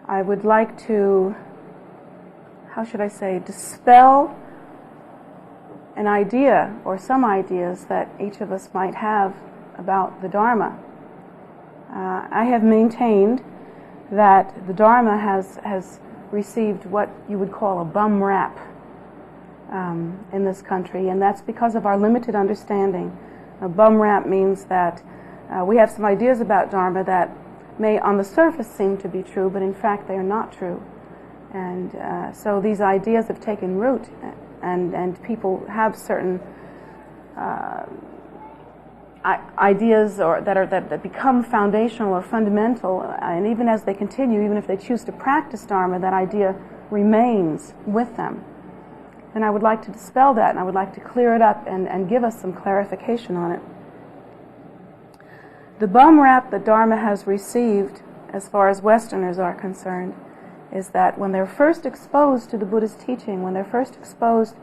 I would like to, how should I say, dispel an idea or some ideas that each of us might have about the Dharma. I have maintained that the Dharma has received what you would call a bum rap in this country, and that's because of our limited understanding. A bum rap means that we have some ideas about Dharma that may on the surface seem to be true, but in fact they are not true. And so these ideas have taken root, and people have certain ideas that become foundational or fundamental, and even as they continue, even if they choose to practice Dharma, that idea remains with them. And I would like to dispel that, and I would like to clear it up and give us some clarification on it. The bum rap that Dharma has received, as far as Westerners are concerned, is that when they're first exposed to the Buddhist teaching, when they're first exposed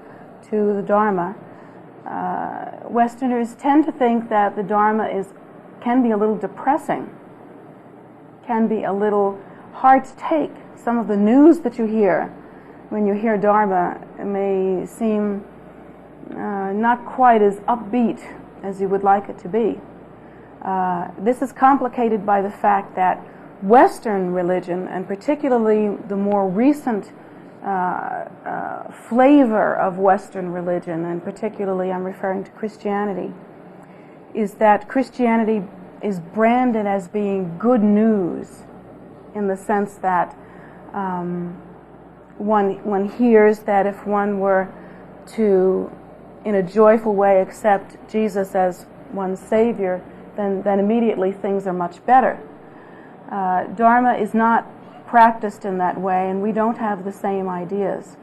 to the Dharma, Westerners tend to think that the Dharma can be a little depressing, can be a little hard to take. Some of the news that you hear when you hear Dharma may seem not quite as upbeat as you would like it to be. This is complicated by the fact that Western religion, and particularly the more recent flavor of Western religion, and particularly I'm referring to Christianity, is that Christianity is branded as being good news, in the sense that one hears that if one were to, in a joyful way, accept Jesus as one's Savior, then immediately things are much better. Dharma is not practiced in that way, and we don't have the same ideas.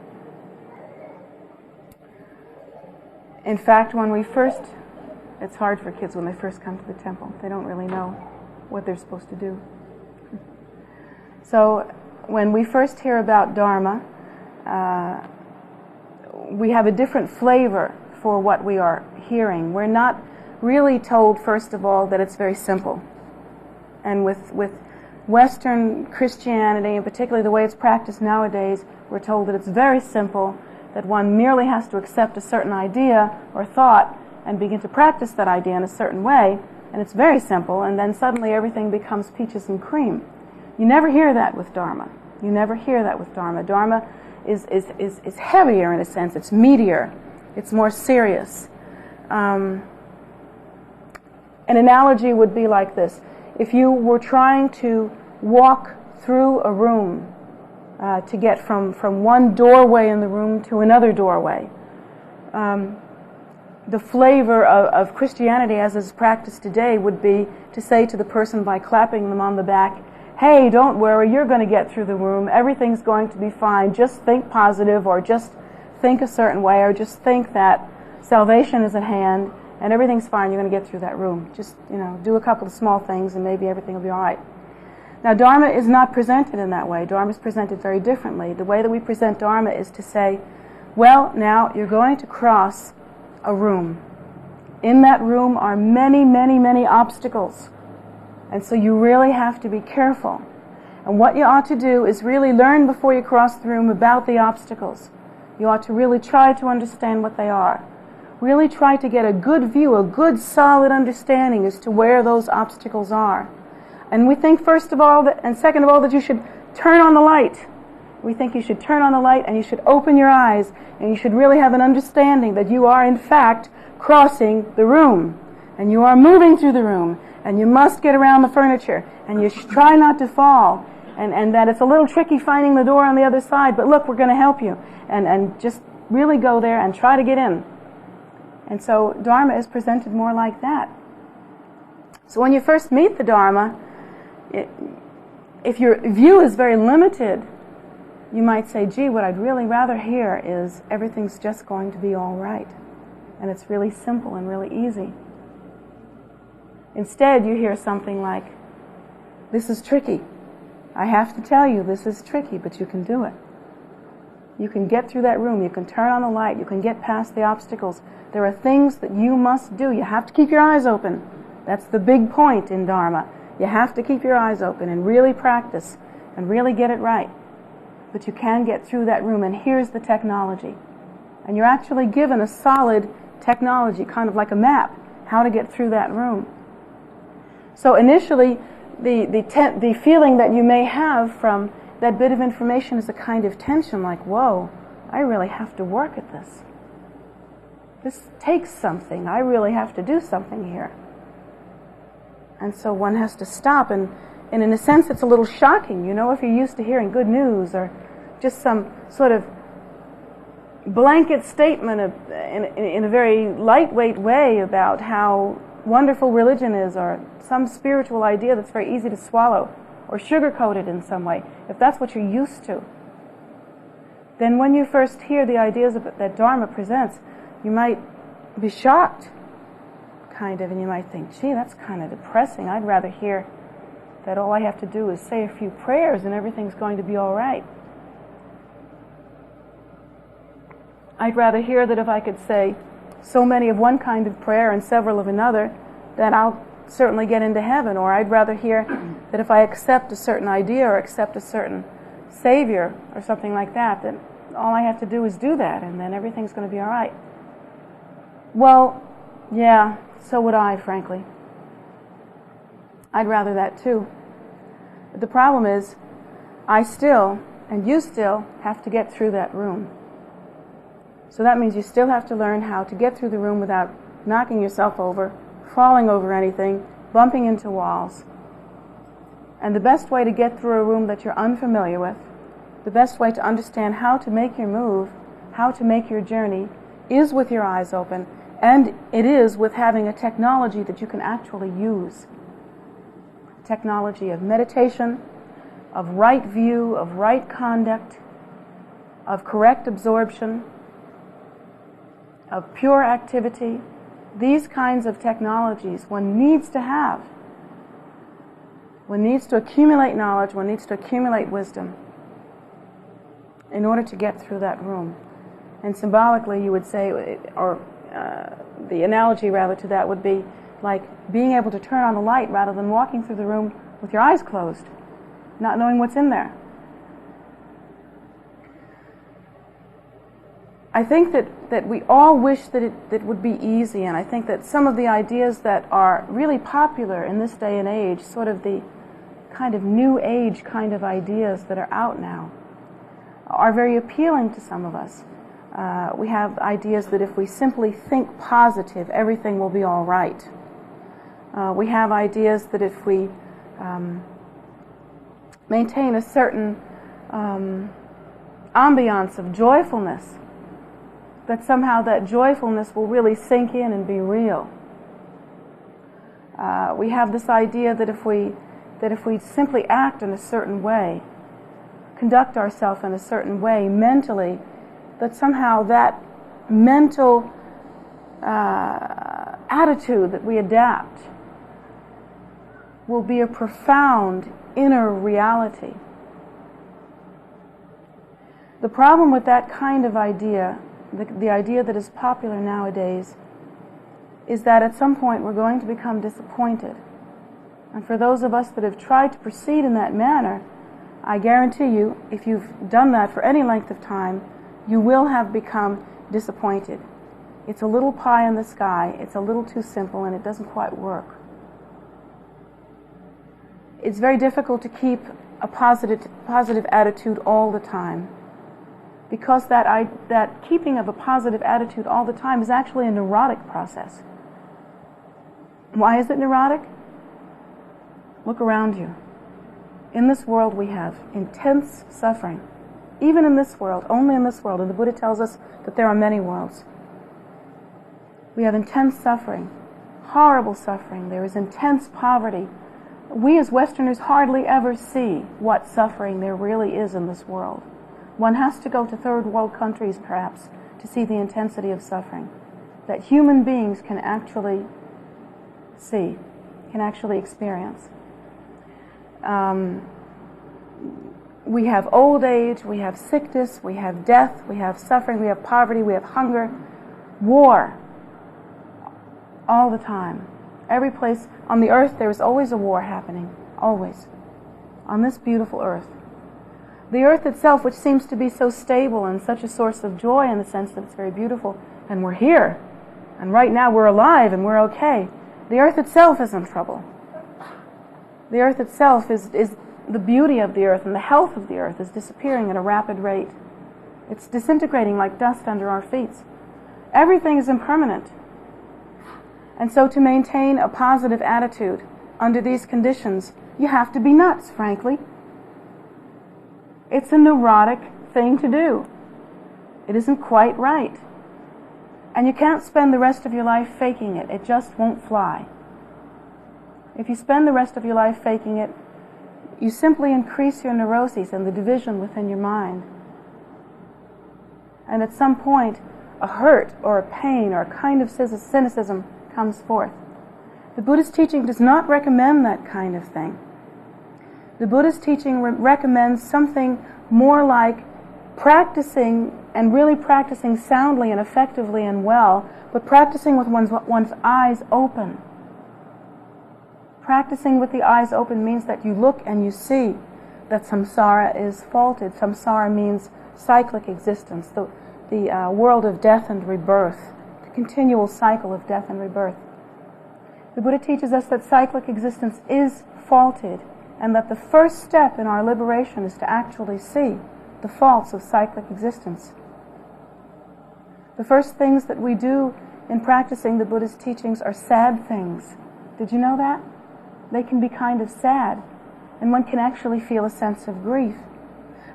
In fact, it's hard for kids when they first come to the temple. They don't really know what they're supposed to do. So when we first hear about Dharma, we have a different flavor for what we are hearing. We're not really told, first of all, that it's very simple. And with Western Christianity, and particularly the way it's practiced nowadays, we're told that it's very simple, that one merely has to accept a certain idea or thought and begin to practice that idea in a certain way, and it's very simple, and then suddenly everything becomes peaches and cream. You never hear that with Dharma. You never hear that with Dharma. Dharma is heavier in a sense. It's meatier. It's more serious. An analogy would be like this. If you were trying to walk through a room to get from one doorway in the room to another doorway, the flavor of Christianity as is practiced today would be to say to the person by clapping them on the back, hey, don't worry, you're going to get through the room, everything's going to be fine, just think positive, or just think a certain way, or just think that salvation is at hand, and everything's fine, you're going to get through that room. Just, do a couple of small things and maybe everything will be all right. Now, Dharma is not presented in that way. Dharma is presented very differently. The way that we present Dharma is to say, well, now you're going to cross a room. In that room are many, many, many obstacles. And so you really have to be careful. And what you ought to do is really learn before you cross the room about the obstacles. You ought to really try to understand what they are. Really try to get a good view, a good solid understanding as to where those obstacles are. And we think first of all, and second of all, that you should turn on the light. We think you should turn on the light and you should open your eyes and you should really have an understanding that you are in fact crossing the room and you are moving through the room and you must get around the furniture and you should try not to fall and that it's a little tricky finding the door on the other side, but look, we're going to help you and just really go there and try to get in. And so Dharma is presented more like that. So when you first meet the Dharma, if your view is very limited, you might say, gee, what I'd really rather hear is everything's just going to be all right. And it's really simple and really easy. Instead, you hear something like, this is tricky. I have to tell you, this is tricky, but you can do it. You can get through that room. You can turn on the light. You can get past the obstacles. There are things that you must do. You have to keep your eyes open. That's the big point in Dharma. You have to keep your eyes open and really practice and really get it right. But you can get through that room, and here's the technology. And you're actually given a solid technology, kind of like a map, how to get through that room. So initially, the feeling that you may have from that bit of information is a kind of tension, like, whoa, I really have to work at this. This takes something. I really have to do something here. And so one has to stop, and in a sense it's a little shocking, you know, if you're used to hearing good news or just some sort of blanket statement in a very lightweight way about how wonderful religion is, or some spiritual idea that's very easy to swallow or sugar-coated in some way. If that's what you're used to, then when you first hear the ideas that Dharma presents, you might be shocked, kind of, and you might think, gee, that's kind of depressing. I'd rather hear that all I have to do is say a few prayers and everything's going to be all right. I'd rather hear that if I could say so many of one kind of prayer and several of another, that I'll certainly get into heaven. Or I'd rather hear that if I accept a certain idea or accept a certain savior or something like that, then all I have to do is do that and then everything's going to be all right. Well, yeah, so would I, frankly. I'd rather that too. But the problem is, I still, and you still, have to get through that room. So that means you still have to learn how to get through the room without knocking yourself over, falling over anything, bumping into walls. And the best way to get through a room that you're unfamiliar with, the best way to understand how to make your move, how to make your journey, is with your eyes open, and it is with having a technology that you can actually use. Technology of meditation, of right view, of right conduct, of correct absorption, of pure activity. These kinds of technologies one needs to have. One needs to accumulate knowledge, one needs to accumulate wisdom in order to get through that room. And symbolically you would say, or the analogy rather to that would be like being able to turn on the light rather than walking through the room with your eyes closed, not knowing what's in there. I think that we all wish that it would be easy, and I think that some of the ideas that are really popular in this day and age, sort of the kind of new age kind of ideas that are out now, are very appealing to some of us. We have ideas that if we simply think positive, everything will be all right. We have ideas that if we maintain a certain ambiance of joyfulness, that somehow that joyfulness will really sink in and be real. We have this idea that if we simply act in a certain way, conduct ourselves in a certain way mentally, that somehow that mental attitude that we adapt will be a profound inner reality. The problem with that kind of idea, the idea that is popular nowadays, is that at some point we're going to become disappointed. And for those of us that have tried to proceed in that manner, I guarantee you, if you've done that for any length of time, you will have become disappointed. It's a little pie in the sky, it's a little too simple, and it doesn't quite work. It's very difficult to keep a positive attitude all the time, because that keeping of a positive attitude all the time is actually a neurotic process. Why is it neurotic? Look around you. In this world we have intense suffering. Even in this world, only in this world, and the Buddha tells us that there are many worlds. We have intense suffering, horrible suffering. There is intense poverty. We as Westerners hardly ever see what suffering there really is in this world. One has to go to third world countries, perhaps, to see the intensity of suffering that human beings can actually see, can actually experience. We have old age, we have sickness, we have death, we have suffering, we have poverty, we have hunger, war, all the time. Every place on the earth there is always a war happening, always, on this beautiful earth. The earth itself, which seems to be so stable and such a source of joy in the sense that it's very beautiful, and we're here, and right now we're alive and we're okay, the earth itself is in trouble. The earth itself is the beauty of the earth and the health of the earth is disappearing at a rapid rate. It's disintegrating like dust under our feet. Everything is impermanent. And so to maintain a positive attitude under these conditions, you have to be nuts, frankly. It's a neurotic thing to do. It isn't quite right. And you can't spend the rest of your life faking it. It just won't fly. If you spend the rest of your life faking it, you simply increase your neuroses and the division within your mind. And at some point, a hurt or a pain or a kind of cynicism comes forth. The Buddhist teaching does not recommend that kind of thing. The Buddhist teaching recommends something more like practicing and really practicing soundly and effectively and well, but practicing with one's eyes open. Practicing with the eyes open means that you look and you see that samsara is faulted. Samsara means cyclic existence, the world of death and rebirth, the continual cycle of death and rebirth. The Buddha teaches us that cyclic existence is faulted, and that the first step in our liberation is to actually see the faults of cyclic existence. The first things that we do in practicing the Buddhist teachings are sad things. Did you know that? They can be kind of sad, and one can actually feel a sense of grief.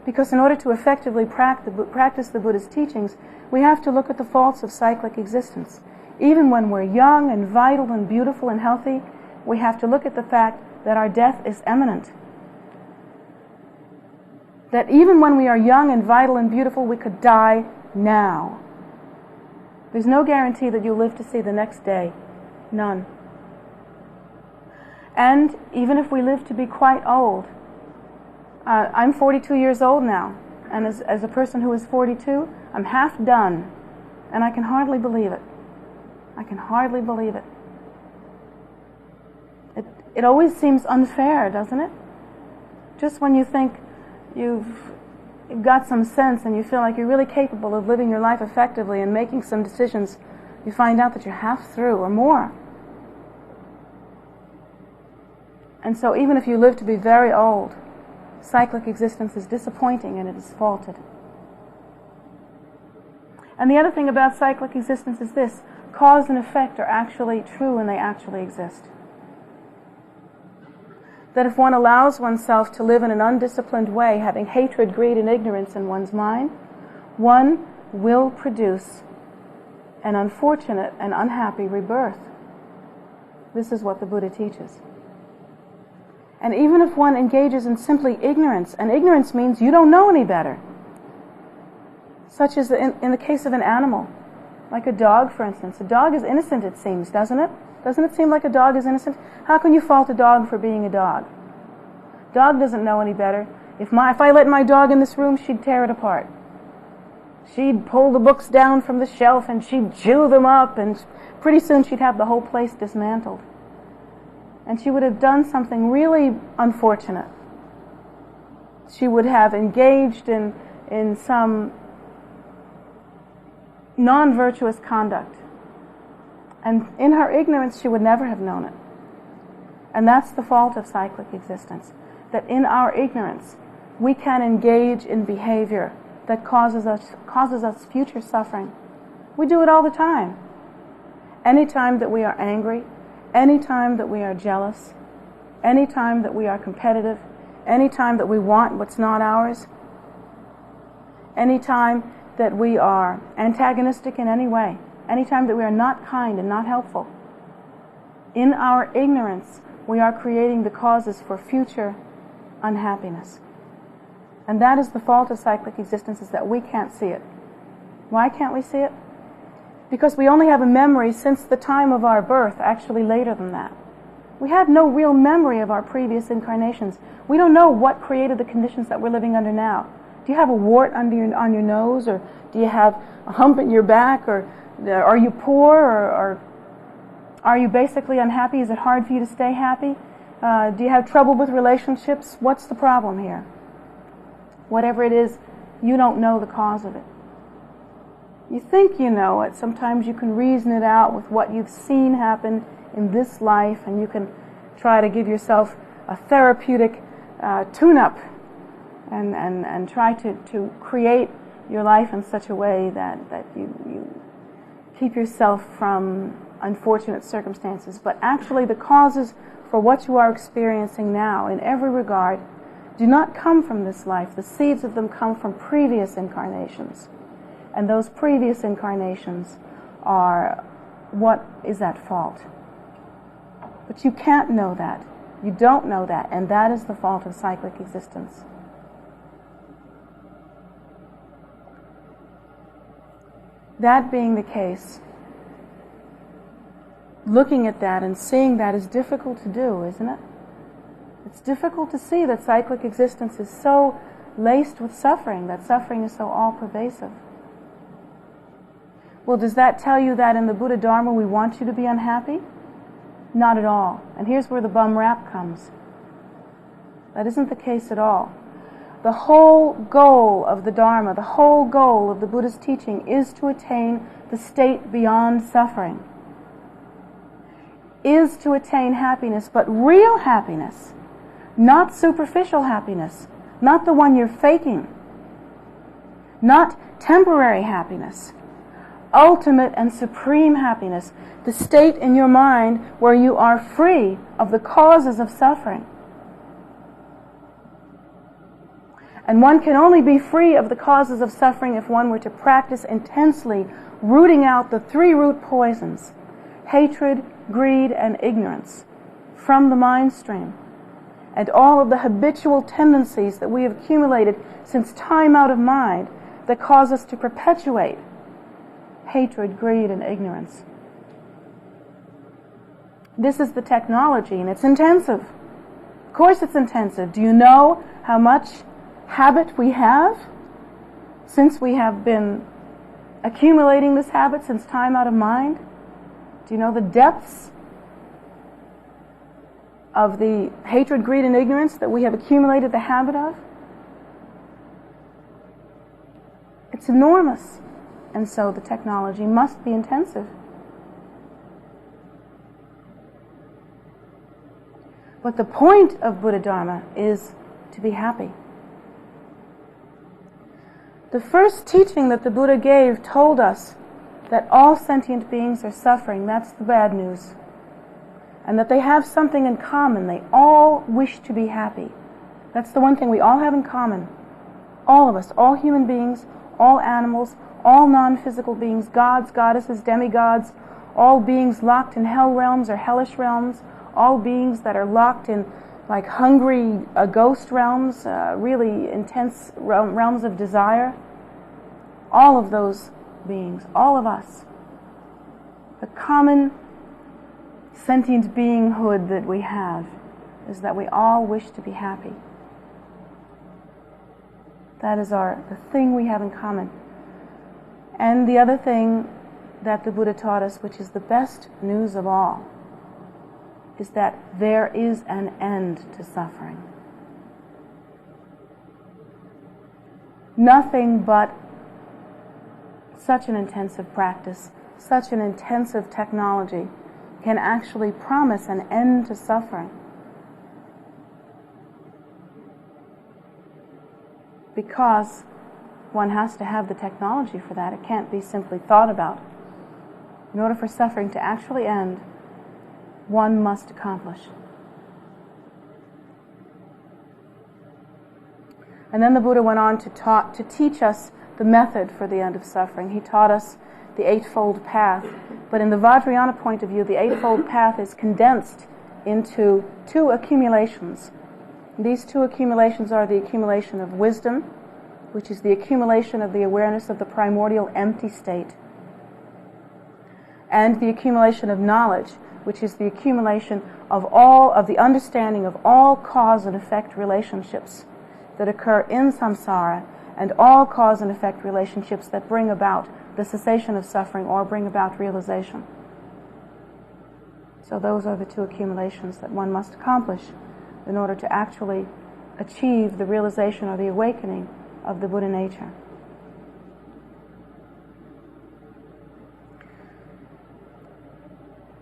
Because in order to effectively practice the Buddhist teachings, we have to look at the faults of cyclic existence. Even when we're young and vital and beautiful and healthy, we have to look at the fact that our death is imminent. That even when we are young and vital and beautiful, we could die now. There's no guarantee that you'll live to see the next day. None. And even if we live to be quite old, I'm 42 years old now, and as a person who is 42, I'm half done, and I can hardly believe it. I can hardly believe it. It always seems unfair, doesn't it? Just when you think you've got some sense and you feel like you're really capable of living your life effectively and making some decisions, you find out that you're half through or more. And so even if you live to be very old, cyclic existence is disappointing and it is faulted. And the other thing about cyclic existence is this: cause and effect are actually true and they actually exist. That if one allows oneself to live in an undisciplined way, having hatred, greed, and ignorance in one's mind, one will produce an unfortunate and unhappy rebirth. This is what the Buddha teaches. And even if one engages in simply ignorance, and ignorance means you don't know any better, such as in the case of an animal, like a dog, for instance. A dog is innocent, it seems, doesn't it? Doesn't it seem like a dog is innocent? How can you fault a dog for being a dog? Dog doesn't know any better. If I let my dog in this room, she'd tear it apart. She'd pull the books down from the shelf and she'd chew them up, and pretty soon she'd have the whole place dismantled. And she would have done something really unfortunate. She would have engaged in some non-virtuous conduct. And in her ignorance, she would never have known it. And that's the fault of cyclic existence. That in our ignorance, we can engage in behavior that causes us future suffering. We do it all the time. Anytime that we are angry, anytime that we are jealous, anytime that we are competitive, anytime that we want what's not ours, anytime that we are antagonistic in any way, anytime that we are not kind and not helpful, in our ignorance, we are creating the causes for future unhappiness. And that is the fault of cyclic existence, is that we can't see it. Why can't we see it? Because we only have a memory since the time of our birth, actually later than that. We have no real memory of our previous incarnations. We don't know what created the conditions that we're living under now. Do you have a wart on your nose, or do you have a hump in your back, or are you poor, or are you basically unhappy? Is it hard for you to stay happy? Do you have trouble with relationships? What's the problem here? Whatever it is, you don't know the cause of it. You think you know it. Sometimes you can reason it out with what you've seen happen in this life, and you can try to give yourself a therapeutic tune-up and try to create your life in such a way that you keep yourself from unfortunate circumstances. But actually the causes for what you are experiencing now, in every regard, do not come from this life. The seeds of them come from previous incarnations. And those previous incarnations are what is at fault. But you can't know that. You don't know that. And that is the fault of cyclic existence. That being the case, looking at that and seeing that is difficult to do, isn't it? It's difficult to see that cyclic existence is so laced with suffering, that suffering is so all-pervasive. Well, does that tell you that in the Buddha Dharma we want you to be unhappy? Not at all. And here's where the bum rap comes. That isn't the case at all. The whole goal of the Dharma, the whole goal of the Buddha's teaching is to attain the state beyond suffering. Is to attain happiness, but real happiness, not superficial happiness, not the one you're faking, not temporary happiness. Ultimate and supreme happiness, the state in your mind where you are free of the causes of suffering. And one can only be free of the causes of suffering if one were to practice intensely rooting out the three root poisons, hatred, greed, and ignorance, from the mind stream, and all of the habitual tendencies that we have accumulated since time out of mind that cause us to perpetuate hatred, greed, and ignorance. This is the technology, and it's intensive. Of course it's intensive. Do you know how much habit we have since we have been accumulating this habit since time out of mind? Do you know the depths of the hatred, greed, and ignorance that we have accumulated the habit of? It's enormous. And so the technology must be intensive. But the point of Buddha Dharma is to be happy. The first teaching that the Buddha gave told us that all sentient beings are suffering. That's the bad news. And that they have something in common. They all wish to be happy. That's the one thing we all have in common. All of us, all human beings, all animals, all non-physical beings, gods, goddesses, demigods, all beings locked in hell realms or hellish realms, all beings that are locked in like hungry ghost realms, really intense realms of desire. All of those beings, all of us. The common sentient beinghood that we have is that we all wish to be happy. That is the thing we have in common. And the other thing that the Buddha taught us, which is the best news of all, is that there is an end to suffering. Nothing but such an intensive practice, such an intensive technology can actually promise an end to suffering. Because one has to have the technology for that. It can't be simply thought about. In order for suffering to actually end, one must accomplish. And then the Buddha went on to teach us the method for the end of suffering. He taught us the Eightfold Path. But in the Vajrayana point of view, the Eightfold Path is condensed into two accumulations. These two accumulations are the accumulation of wisdom, which is the accumulation of the awareness of the primordial empty state, and the accumulation of knowledge, which is the accumulation of all of the understanding of all cause and effect relationships that occur in samsara, and all cause and effect relationships that bring about the cessation of suffering or bring about realization. So those are the two accumulations that one must accomplish in order to actually achieve the realization or the awakening of the Buddha nature.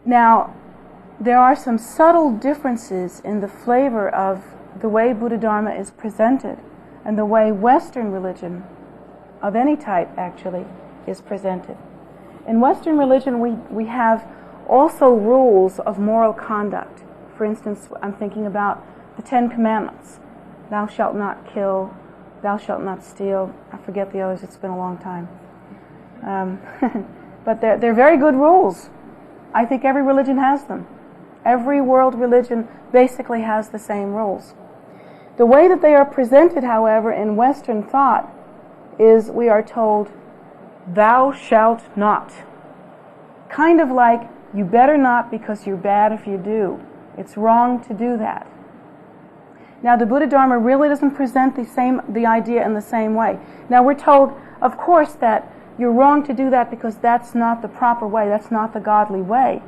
Now, there are some subtle differences in the flavor of the way Buddha Dharma is presented and the way Western religion, of any type actually, is presented. In Western religion, we have also rules of moral conduct. For instance, I'm thinking about the 10 Commandments. Thou shalt not kill, thou shalt not steal. I forget the others, it's been a long time. But they're very good rules. I think every religion has them. Every world religion basically has the same rules. The way that they are presented, however, in Western thought is we are told, thou shalt not. Kind of like, you better not because you're bad if you do. It's wrong to do that. Now, the Buddha Dharma really doesn't present the idea in the same way. Now, we're told, of course, that you're wrong to do that because that's not the proper way, that's not the godly way.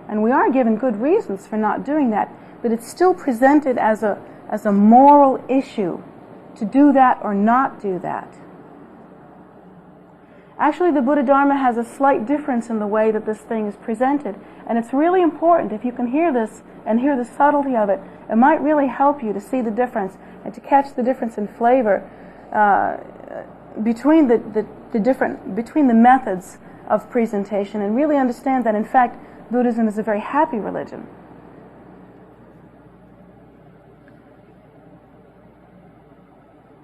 And we are given good reasons for not doing that, but it's still presented as a moral issue to do that or not do that. Actually, the Buddha Dharma has a slight difference in the way that this thing is presented, and it's really important. If you can hear this and hear the subtlety of it, it might really help you to see the difference and to catch the difference in flavor between the methods of presentation, and really understand that in fact Buddhism is a very happy religion.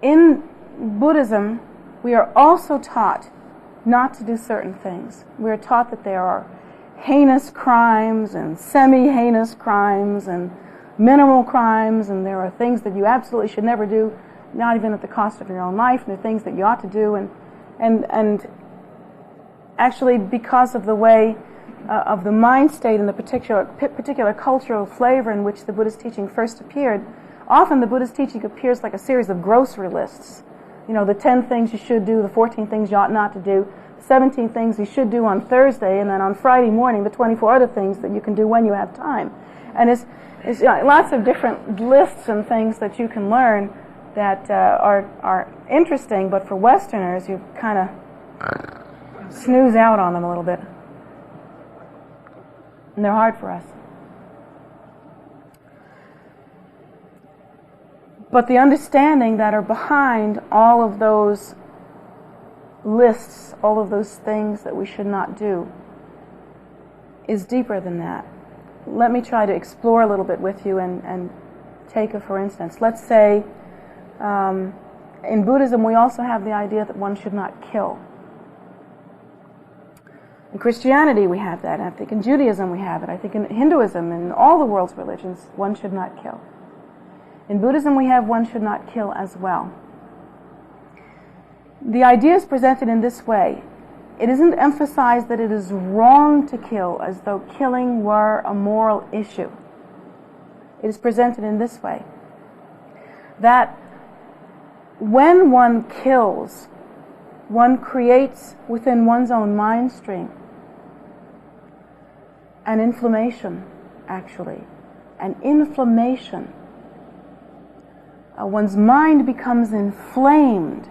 In Buddhism, we are also taught not to do certain things. We are taught that there are heinous crimes and semi-heinous crimes and minimal crimes, and there are things that you absolutely should never do, not even at the cost of your own life, and there are things that you ought to do, and actually because of the way of the mind state and the particular cultural flavor in which the Buddhist teaching first appeared, often the Buddhist teaching appears like a series of grocery lists. You know, the 10 things you should do, the 14 things you ought not to do, 17 things you should do on Thursday, and then on Friday morning, the 24 other things that you can do when you have time. And it's lots of different lists and things that you can learn that are interesting, but for Westerners, you kind of snooze out on them a little bit. And they're hard for us. But the understanding that are behind all of those lists, all of those things that we should not do, is deeper than that. Let me try to explore a little bit with you and take a for instance. Let's say in Buddhism we also have the idea that one should not kill. In Christianity we have that, and I think in Judaism we have it. I think in Hinduism and all the world's religions one should not kill. In Buddhism we have one should not kill as well. The idea is presented in this way. It isn't emphasized that it is wrong to kill as though killing were a moral issue. It is presented in this way. That when one kills, one creates within one's own mind stream an inflammation, actually. An inflammation. One's mind becomes inflamed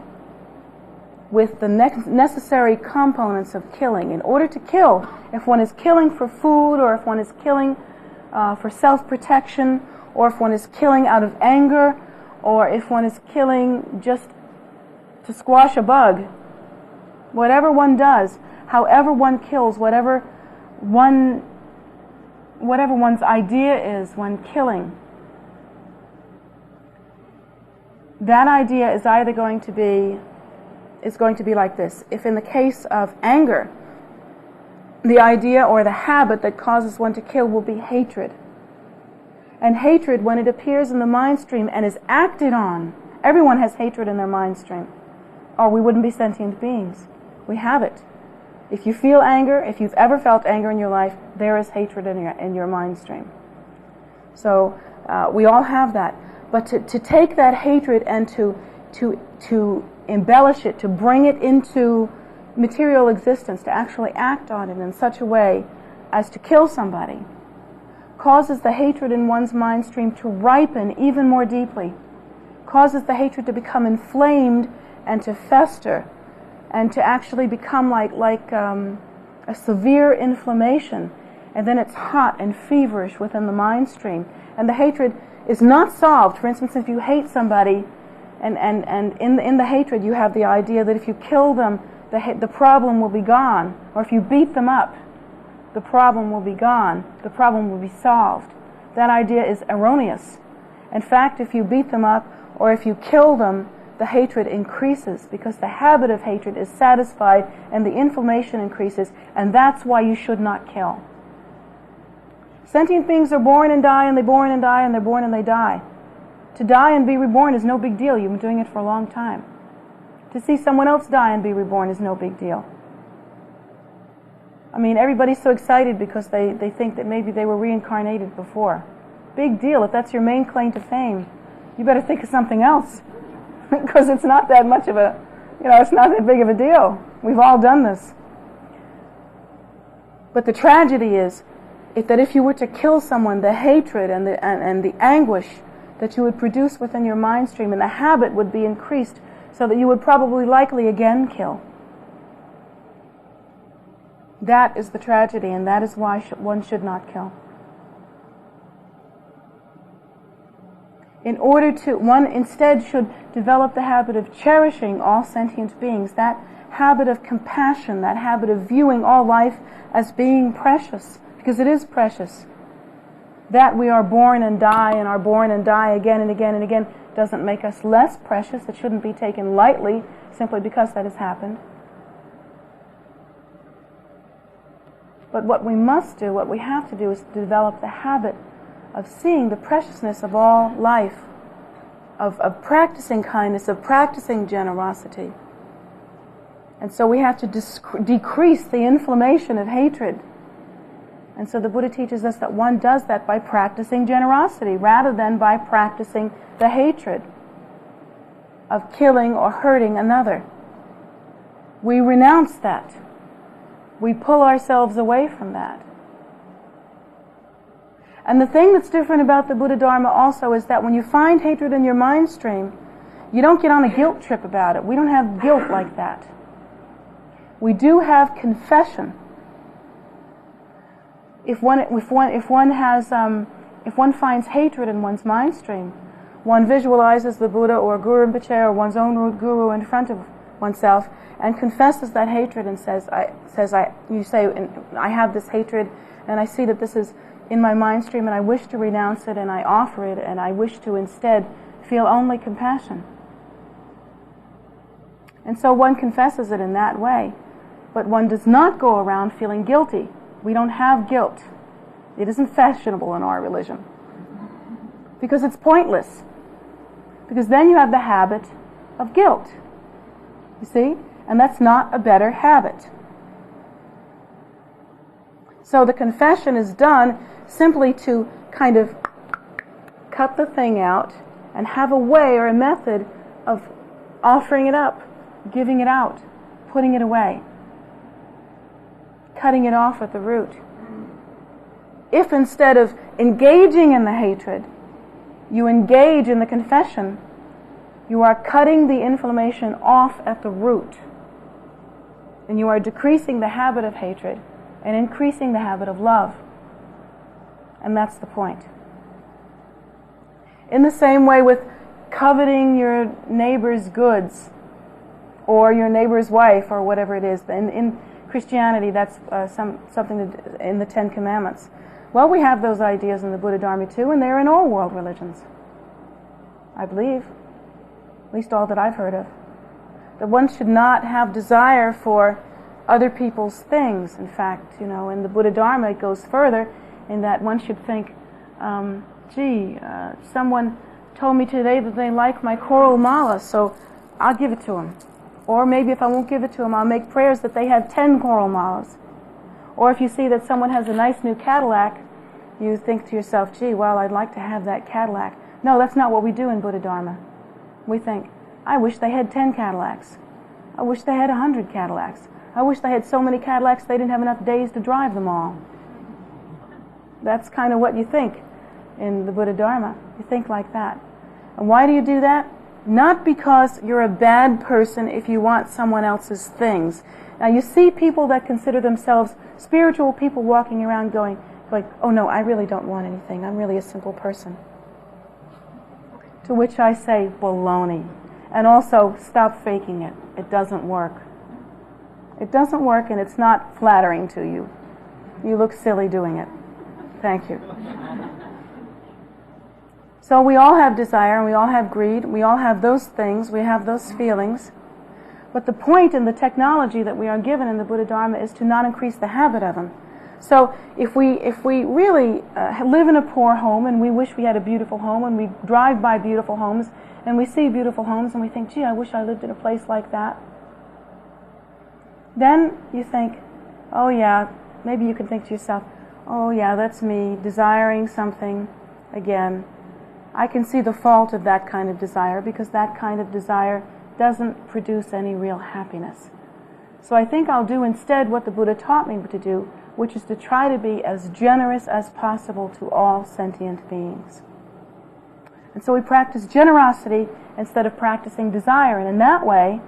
with the necessary components of killing. In order to kill, if one is killing for food, or if one is killing for self-protection, or if one is killing out of anger, or if one is killing just to squash a bug, whatever one does, however one kills, whatever one's idea is when killing, that idea is either going to be like this. If in the case of anger, the idea or the habit that causes one to kill will be hatred. And hatred, when it appears in the mind stream and is acted on, everyone has hatred in their mind stream, or we wouldn't be sentient beings. We have it. If you feel anger, if you've ever felt anger in your life, there is hatred in your mind stream. So we all have that. But to take that hatred and to embellish it, to bring it into material existence, to actually act on it in such a way as to kill somebody, causes the hatred in one's mind stream to ripen even more deeply, causes the hatred to become inflamed and to fester and to actually become like a severe inflammation, and then it's hot and feverish within the mind stream, and the hatred is not solved. For instance, if you hate somebody, and in the hatred you have the idea that if you kill them, the problem will be gone, or if you beat them up, the problem will be gone, the problem will be solved. That idea is erroneous. In fact, if you beat them up or if you kill them, the hatred increases, because the habit of hatred is satisfied and the inflammation increases, and that's why you should not kill. Sentient beings are born and die, and they born and die, and they're born and they die. To die and be reborn is no big deal. You've been doing it for a long time. To see someone else die and be reborn is no big deal. I mean, everybody's so excited because they think that maybe they were reincarnated before. Big deal. If that's your main claim to fame, you better think of something else. Because it's not that much of a, it's not that big of a deal. We've all done this. But the tragedy is that if you were to kill someone, the hatred and the anguish that you would produce within your mind stream and the habit would be increased, so that you would probably likely again kill. That is the tragedy, and that is why one should not kill. In order to, one instead should develop the habit of cherishing all sentient beings, that habit of compassion, that habit of viewing all life as being precious, because it is precious. That we are born and die and are born and die again and again and again doesn't make us less precious. It shouldn't be taken lightly simply because that has happened. But what we must do, what we have to do, is to develop the habit of seeing the preciousness of all life, of practicing kindness, of practicing generosity. And so we have to decrease the inflammation of hatred. And so the Buddha teaches us that one does that by practicing generosity rather than by practicing the hatred of killing or hurting another. We renounce that. We pull ourselves away from that. And the thing that's different about the Buddha Dharma also is that when you find hatred in your mind stream, you don't get on a guilt trip about it. We don't have guilt like that. We do have confession. If one finds hatred in one's mind stream, one visualizes the Buddha or Guru Rinpoche or one's own root guru in front of oneself and confesses that hatred and I have this hatred and I see that this is in my mind stream and I wish to renounce it and I offer it and I wish to instead feel only compassion. And so one confesses it in that way, but one does not go around feeling guilty. We don't have guilt. It isn't fashionable in our religion. Because it's pointless. Because then you have the habit of guilt. You see? And that's not a better habit. So the confession is done simply to kind of cut the thing out and have a way or a method of offering it up, giving it out, putting it away, cutting it off at the root. If instead of engaging in the hatred, you engage in the confession, you are cutting the inflammation off at the root. And you are decreasing the habit of hatred and increasing the habit of love. And that's the point. In the same way with coveting your neighbor's goods or your neighbor's wife or whatever it is. In Christianity, that's something in the Ten Commandments. Well, we have those ideas in the Buddha Dharma too, and they're in all world religions, I believe. At least all that I've heard of. That one should not have desire for other people's things. In fact, in the Buddha Dharma it goes further in that one should think, someone told me today that they like my coral mala, so I'll give it to them. Or maybe if I won't give it to them, I'll make prayers that they have 10 coral malas. Or if you see that someone has a nice new Cadillac, you think to yourself, I'd like to have that Cadillac. No, that's not what we do in Buddha Dharma. We think, I wish they had 10 Cadillacs. I wish they had 100 Cadillacs. I wish they had so many Cadillacs they didn't have enough days to drive them all. That's kind of what you think in the Buddha Dharma. You think like that. And why do you do that? Not because you're a bad person if you want someone else's things. Now you see people that consider themselves spiritual people walking around going, oh no, I really don't want anything. I'm really a simple person. To which I say, baloney. And also, stop faking it. It doesn't work. It doesn't work, and it's not flattering to you. You look silly doing it. Thank you. So we all have desire, and we all have greed. We all have those things. We have those feelings. But the point in the technology that we are given in the Buddha Dharma is to not increase the habit of them. So if we really live in a poor home and we wish we had a beautiful home, and we drive by beautiful homes and we see beautiful homes and we think, gee, I wish I lived in a place like that, then you think, oh yeah, maybe you can think to yourself, oh yeah, that's me desiring something again. I can see the fault of that kind of desire, because that kind of desire doesn't produce any real happiness. So I think I'll do instead what the Buddha taught me to do, which is to try to be as generous as possible to all sentient beings. And so we practice generosity instead of practicing desire. And in that way,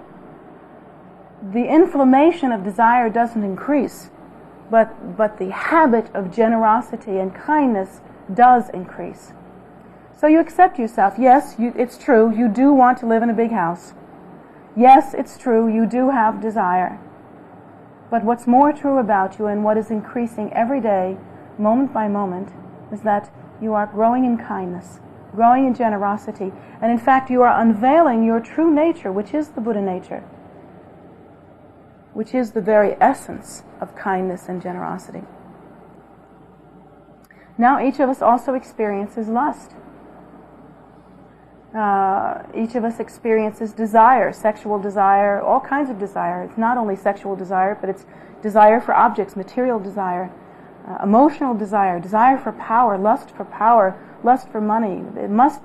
the inflammation of desire doesn't increase, but the habit of generosity and kindness does increase. So you accept yourself. Yes, it's true, you do want to live in a big house. Yes, it's true, you do have desire. But what's more true about you, and what is increasing every day, moment by moment, is that you are growing in kindness, growing in generosity, and in fact you are unveiling your true nature, which is the Buddha nature, which is the very essence of kindness and generosity. Now each of us also experiences lust. Each of us experiences desire, sexual desire, all kinds of desire. It's not only sexual desire, but it's desire for objects, material desire, emotional desire, desire for power, lust for money.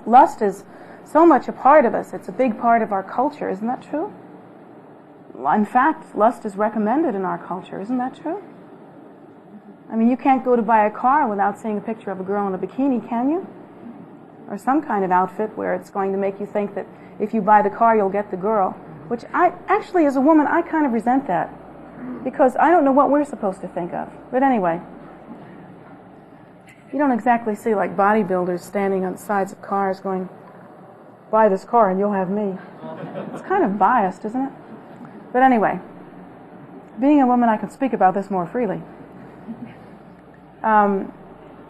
Lust is so much a part of us. It's a big part of our culture. Isn't that true? In fact, lust is recommended in our culture. Isn't that true? I mean, you can't go to buy a car without seeing a picture of a girl in a bikini, can you? Or some kind of outfit where it's going to make you think that if you buy the car, you'll get the girl. Which actually, as a woman, I kind of resent that, because I don't know what we're supposed to think of. But anyway, you don't exactly see like bodybuilders standing on the sides of cars going, buy this car and you'll have me. It's kind of biased, isn't it? But anyway, being a woman, I can speak about this more freely.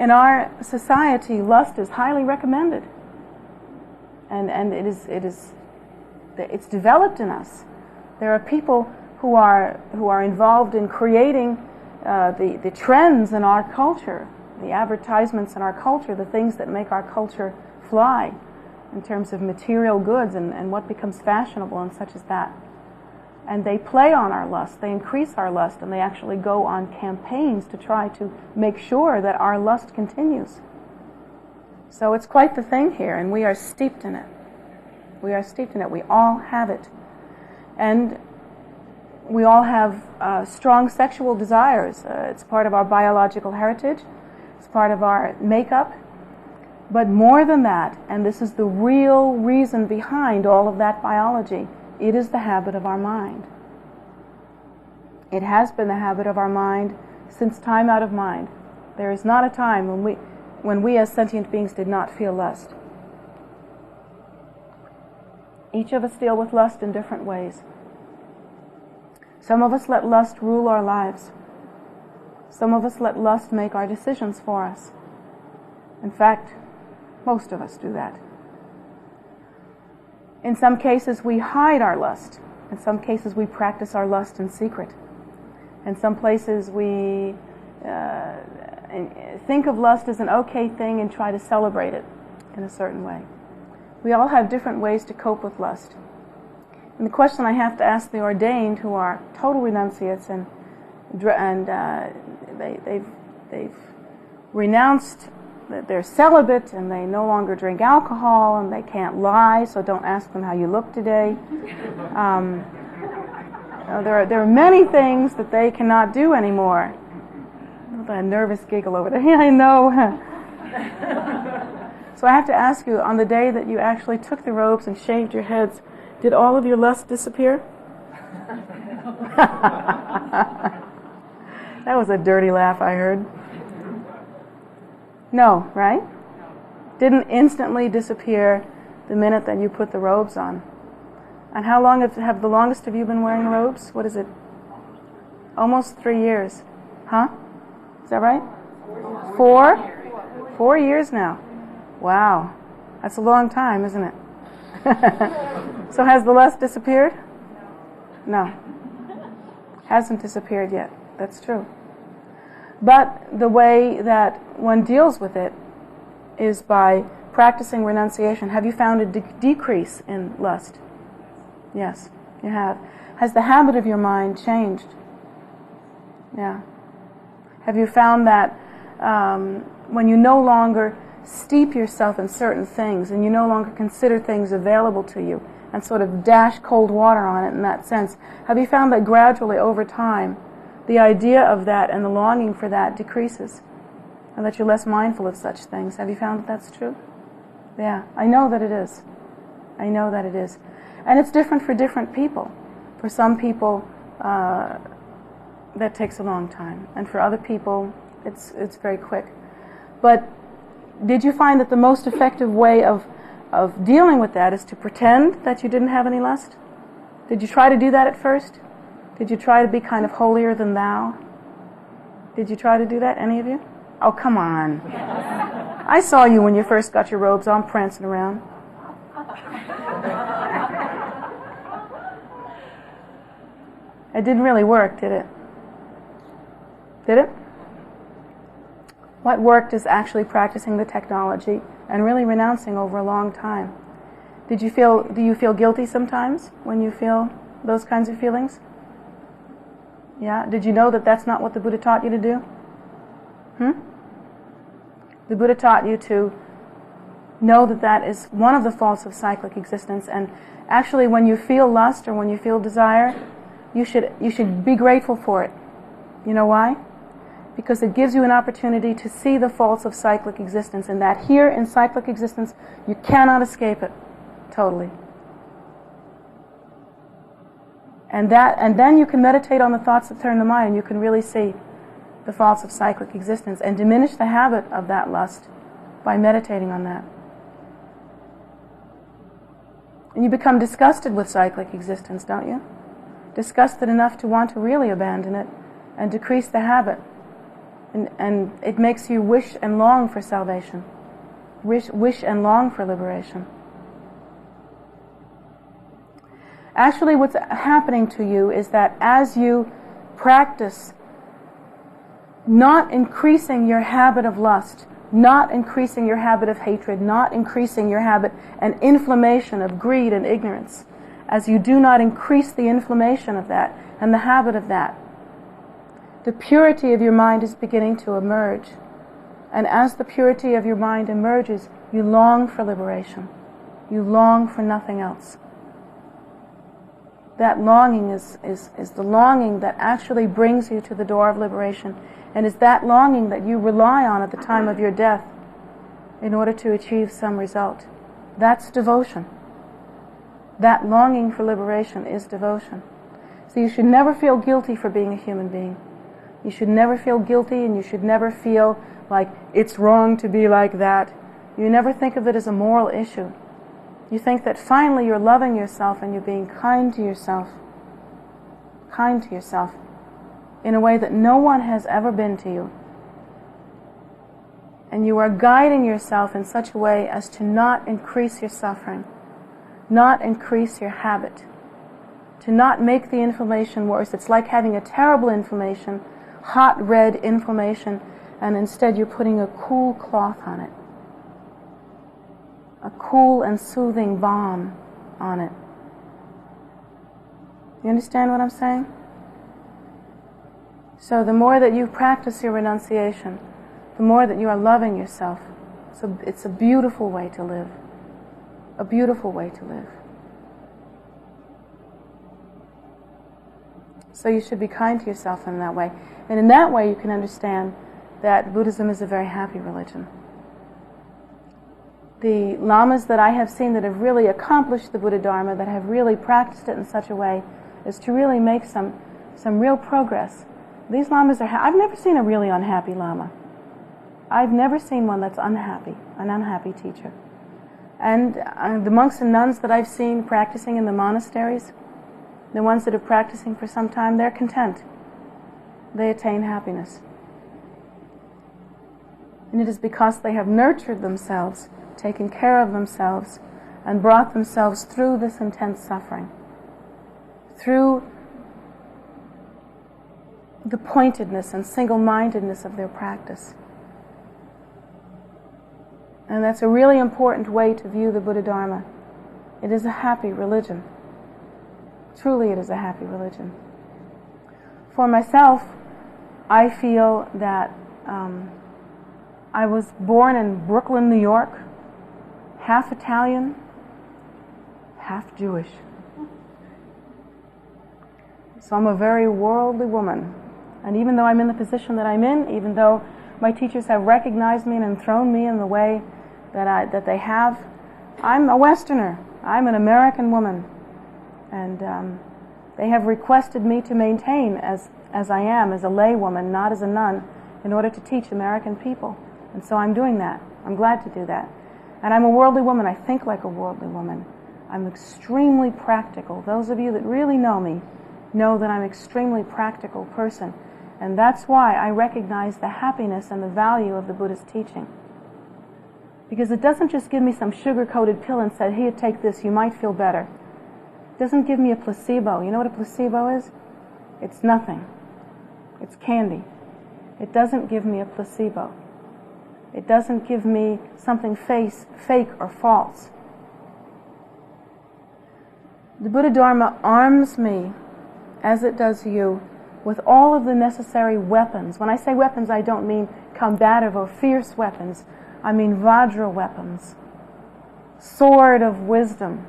In our society, lust is highly recommended, and it's developed in us. There are people who are involved in creating the trends in our culture, the advertisements in our culture, the things that make our culture fly in terms of material goods and what becomes fashionable and such as that. And they play on our lust, they increase our lust, and they actually go on campaigns to try to make sure that our lust continues. So it's quite the thing here, and we are steeped in it. We are steeped in it. We all have it. And we all have strong sexual desires. It's part of our biological heritage. It's part of our makeup. But more than that, and this is the real reason behind all of that biology, it is the habit of our mind. It has been the habit of our mind since time out of mind. There is not a time when we as sentient beings did not feel lust. Each of us deal with lust in different ways. Some of us let lust rule our lives. Some of us let lust make our decisions for us. In fact, most of us do that. In some cases, we hide our lust. In some cases, we practice our lust in secret. In some places, we think of lust as an okay thing and try to celebrate it in a certain way. We all have different ways to cope with lust. And the question I have to ask the ordained, who are total renunciates and they've renounced that they're celibate and they no longer drink alcohol and they can't lie, so don't ask them how you look today. There are many things that they cannot do anymore. A nervous giggle over there. Yeah, I know. So I have to ask you, on the day that you actually took the robes and shaved your heads, did all of your lust disappear? That was a dirty laugh I heard. No, right? Didn't instantly disappear the minute that you put the robes on. And how long have the longest of you been wearing robes? What is it? Almost 3 years. Huh? Is that right? 4? 4 years now. Wow. That's a long time, isn't it? So has the lust disappeared? No. Hasn't disappeared yet. That's true. But the way that one deals with it is by practicing renunciation. Have you found a decrease in lust? Yes, you have. Has the habit of your mind changed? Yeah. Have you found that when you no longer steep yourself in certain things and you no longer consider things available to you and sort of dash cold water on it in that sense, have you found that gradually over time the idea of that and the longing for that decreases and that you're less mindful of such things? Have you found that that's true? Yeah, I know that it is. I know that it is. And it's different for different people. For some people, that takes a long time. And for other people, it's very quick. But did you find that the most effective way of dealing with that is to pretend that you didn't have any lust? Did you try to do that at first? Did you try to be kind of holier than thou? Did you try to do that, any of you? Oh, come on. I saw you when you first got your robes on, prancing around. It didn't really work, did it? Did it? What worked is actually practicing the technology and really renouncing over a long time. Do you feel guilty sometimes when you feel those kinds of feelings? Yeah? Did you know that that's not what the Buddha taught you to do? The Buddha taught you to know that that is one of the faults of cyclic existence, and actually when you feel lust or when you feel desire, you should be grateful for it. You know why? Because it gives you an opportunity to see the faults of cyclic existence, and that here in cyclic existence you cannot escape it totally. And then you can meditate on the thoughts that turn the mind, and you can really see the faults of cyclic existence and diminish the habit of that lust by meditating on that. And you become disgusted with cyclic existence, don't you? Disgusted enough to want to really abandon it and decrease the habit. And it makes you wish and long for salvation. Wish and long for liberation. Actually, what's happening to you is that as you practice not increasing your habit of lust, not increasing your habit of hatred, not increasing your habit and inflammation of greed and ignorance, as you do not increase the inflammation of that and the habit of that, the purity of your mind is beginning to emerge. And as the purity of your mind emerges, you long for liberation. You long for nothing else. That longing is the longing that actually brings you to the door of liberation, and is that longing that you rely on at the time of your death in order to achieve some result. That's devotion. That longing for liberation is devotion. So you should never feel guilty for being a human being. You should never feel guilty, and you should never feel like it's wrong to be like that. You never think of it as a moral issue. You think that finally you're loving yourself and you're being kind to yourself in a way that no one has ever been to you. And you are guiding yourself in such a way as to not increase your suffering, not increase your habit, to not make the inflammation worse. It's like having a terrible inflammation, hot red inflammation, and instead you're putting a cool cloth on it. A cool and soothing balm on it. You understand what I'm saying? So the more that you practice your renunciation, the more that you are loving yourself. So it's a beautiful way to live. A beautiful way to live. So you should be kind to yourself in that way. And in that way you can understand that Buddhism is a very happy religion. the lamas that I have seen that have really accomplished the Buddha Dharma, that have really practiced it in such a way as to really make some real progress. These lamas are, I've never seen a really unhappy lama. I've never seen one that's unhappy, an unhappy teacher. And the monks and nuns that I've seen practicing in the monasteries, the ones that are practicing for some time, they're content. They attain happiness. And it is because they have nurtured themselves, taken care of themselves, and brought themselves through this intense suffering, through the pointedness and single-mindedness of their practice. And that's a really important way to view the Buddha Dharma. It is a happy religion. Truly, it is a happy religion. For myself, I feel that I was born in Brooklyn, New York, half Italian, half Jewish. So I'm a very worldly woman. And even though I'm in the position that I'm in, even though my teachers have recognized me and enthroned me in the way that they have, I'm a Westerner. I'm an American woman. And they have requested me to maintain as I am, as a lay woman, not as a nun, in order to teach American people. And so I'm doing that. I'm glad to do that. And I'm a worldly woman. I think like a worldly woman. I'm extremely practical. Those of you that really know me know that I'm an extremely practical person. And that's why I recognize the happiness and the value of the Buddhist teaching. Because it doesn't just give me some sugar-coated pill and say, here, take this, you might feel better. It doesn't give me a placebo. You know what a placebo is? It's nothing. It's candy. It doesn't give me a placebo. It doesn't give me something fake or false. The Buddha Dharma arms me, as it does you, with all of the necessary weapons. When I say weapons, I don't mean combative or fierce weapons. I mean Vajra weapons. Sword of wisdom.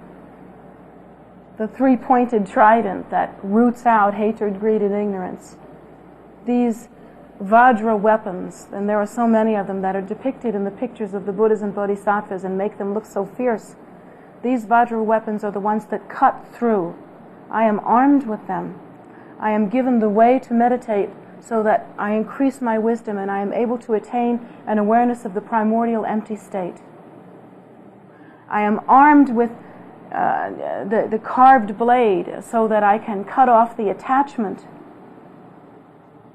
The three-pointed trident that roots out hatred, greed, and ignorance. These Vajra weapons, and there are so many of them that are depicted in the pictures of the Buddhas and Bodhisattvas and make them look so fierce. These Vajra weapons are the ones that cut through. I am armed with them. I am given the way to meditate so that I increase my wisdom and I am able to attain an awareness of the primordial empty state. I am armed with the carved blade so that I can cut off the attachment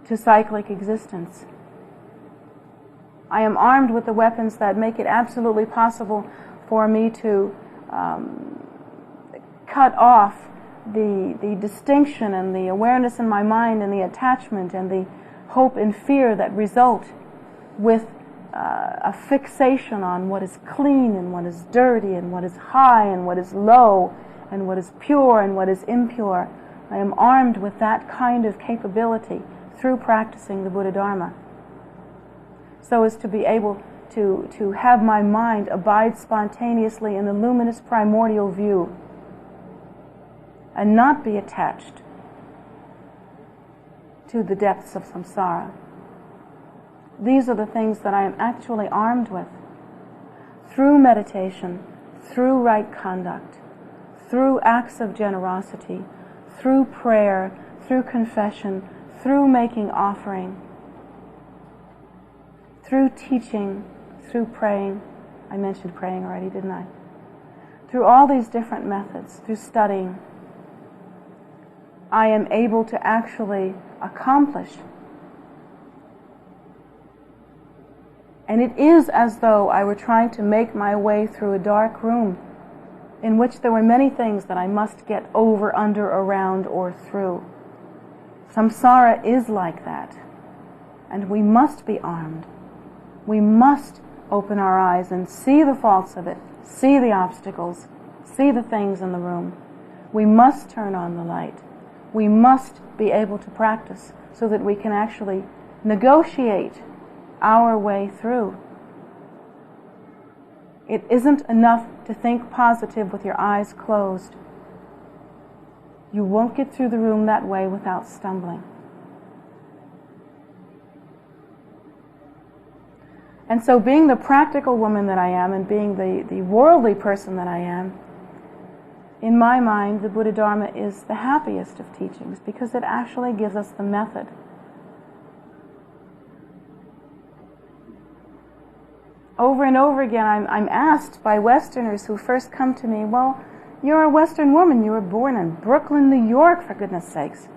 to cyclic existence. I am armed with the weapons that make it absolutely possible for me to cut off the distinction and the awareness in my mind and the attachment and the hope and fear that result with a fixation on what is clean and what is dirty and what is high and what is low and what is pure and what is impure. I am armed with that kind of capability through practicing the Buddha Dharma, so as to be able to have my mind abide spontaneously in the luminous primordial view and not be attached to the depths of samsara. These are the things that I am actually armed with through meditation, through right conduct, through acts of generosity, through prayer, through confession, through making offering, through teaching, through praying. I mentioned praying already, didn't I? Through all these different methods, through studying, I am able to actually accomplish. And it is as though I were trying to make my way through a dark room in which there were many things that I must get over, under, around, or through. Samsara is like that. And we must be armed. We must open our eyes and see the faults of it, see the obstacles, see the things in the room. We must turn on the light. We must be able to practice so that we can actually negotiate our way through. It isn't enough to think positive with your eyes closed. You won't get through the room that way without stumbling. And so being the practical woman that I am and being the worldly person that I am, in my mind, the Buddha Dharma is the happiest of teachings because it actually gives us the method. Over and over again, I'm asked by Westerners who first come to me, well, you're a Western woman, you were born in Brooklyn, New York, for goodness sakes.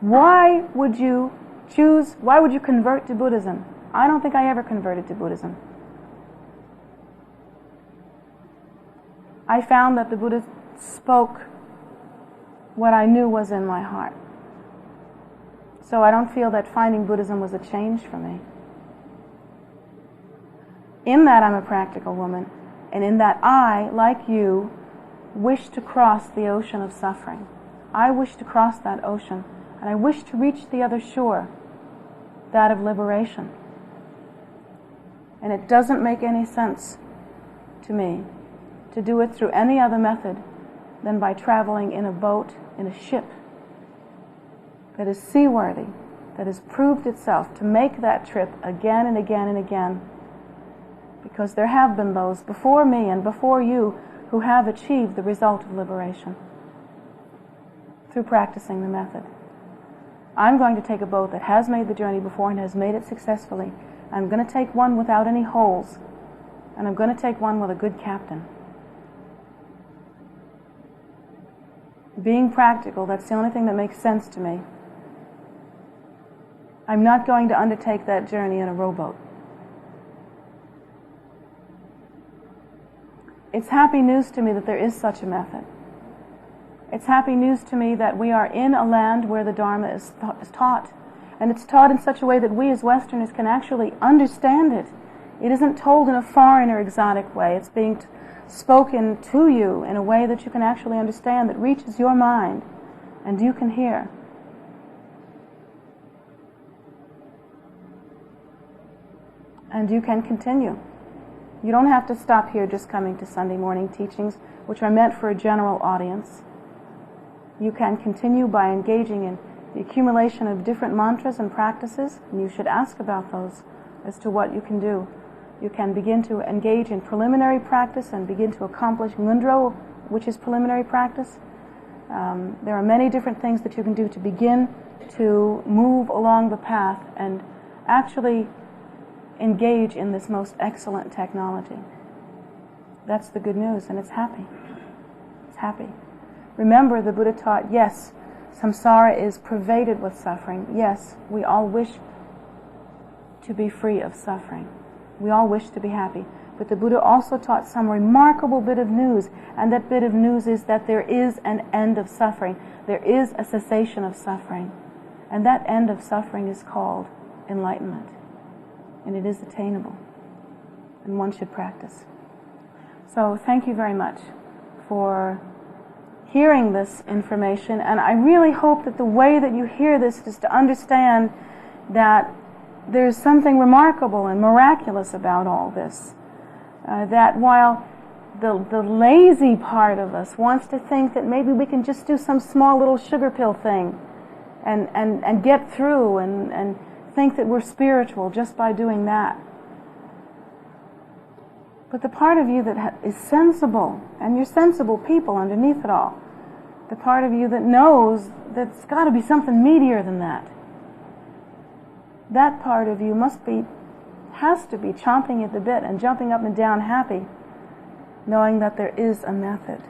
Why would you convert to Buddhism? I don't think I ever converted to Buddhism. I found that the Buddha spoke what I knew was in my heart. So I don't feel that finding Buddhism was a change for me. In that I'm a practical woman, and in that I, like you, wish to cross the ocean of suffering. I wish to cross that ocean, and I wish to reach the other shore, that of liberation. And it doesn't make any sense to me to do it through any other method than by traveling in a boat, in a ship that is seaworthy, that has proved itself to make that trip again and again and again. Because there have been those before me and before you who have achieved the result of liberation through practicing the method. I'm going to take a boat that has made the journey before and has made it successfully. I'm going to take one without any holes, and I'm going to take one with a good captain. Being practical, that's the only thing that makes sense to me. I'm not going to undertake that journey in a rowboat. It's happy news to me that there is such a method. It's happy news to me that we are in a land where the Dharma is taught. And it's taught in such a way that we as Westerners can actually understand it. It isn't told in a foreign or exotic way. It's being spoken to you in a way that you can actually understand, that reaches your mind and you can hear. And you can continue. You don't have to stop here just coming to Sunday morning teachings, which are meant for a general audience. You can continue by engaging in the accumulation of different mantras and practices, and you should ask about those as to what you can do. You can begin to engage in preliminary practice and begin to accomplish ngundro, which is preliminary practice. There are many different things that you can do to begin to move along the path and actually engage in this most excellent technology. That's the good news, and it's happy. It's happy. Remember, the Buddha taught, yes, samsara is pervaded with suffering. Yes, we all wish to be free of suffering. We all wish to be happy. But the Buddha also taught some remarkable bit of news, and that bit of news is that there is an end of suffering. There is a cessation of suffering. And that end of suffering is called enlightenment. And it is attainable. And one should practice. So thank you very much for hearing this information, and I really hope that the way that you hear this is to understand that there's something remarkable and miraculous about all this. That while the lazy part of us wants to think that maybe we can just do some small little sugar pill thing and get through and think that we're spiritual just by doing that. But the part of you that is sensible, and you're sensible people underneath it all, the part of you that knows that it's got to be something meatier than that, that part of you has to be chomping at the bit and jumping up and down happy, knowing that there is a method.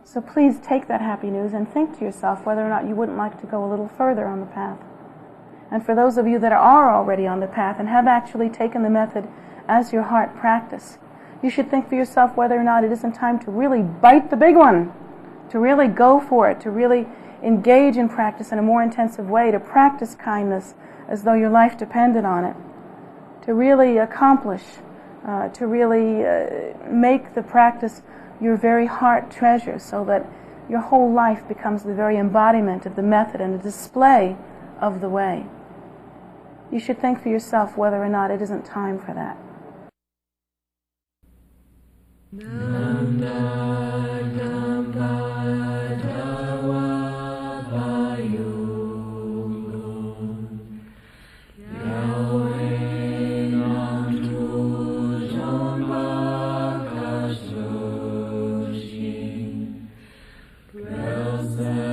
So please take that happy news and think to yourself whether or not you wouldn't like to go a little further on the path. And for those of you that are already on the path and have actually taken the method as your heart practice, you should think for yourself whether or not it isn't time to really bite the big one, to really go for it, to really engage in practice in a more intensive way, to practice kindness as though your life depended on it, to really accomplish, to really make the practice your very heart treasure, so that your whole life becomes the very embodiment of the method and a display of the way. You should think for yourself whether or not it isn't time for that. Yahweh ne